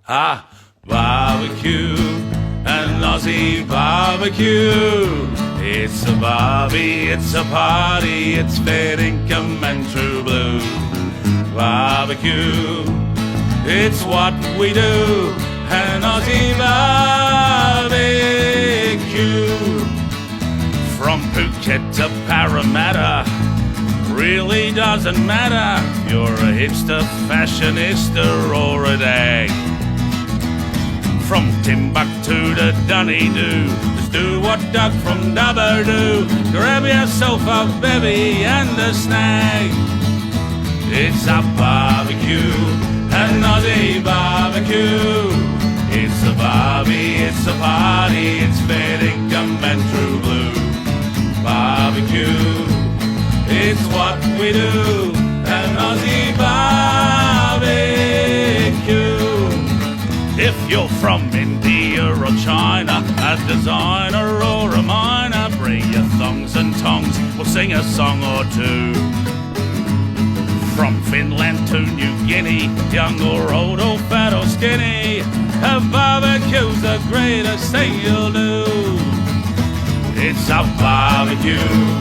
Ah, barbecue, an Aussie barbecue. It's a barbie, it's a party, it's fair income and true blue. Barbecue, it's what we do, an Aussie barbecue. From Phuket to Parramatta, really doesn't matter if you're a hipster, fashionista or a dag. From Timbuktu to Dunedoo, just do what Doug from Dubbo do. Grab yourself a bevy and a snag. It's a barbecue, an Aussie barbecue. It's a barbie, it's a party, it's fair income and true blue. Barbecue, it's what we do, an Aussie barbecue. If you're from India or China, a designer or a miner, bring your thongs and tongs, we'll sing a song or two. From Finland to New Guinea, young or old or fat or skinny, a barbecue's the greatest thing you'll do. It's a barbecue.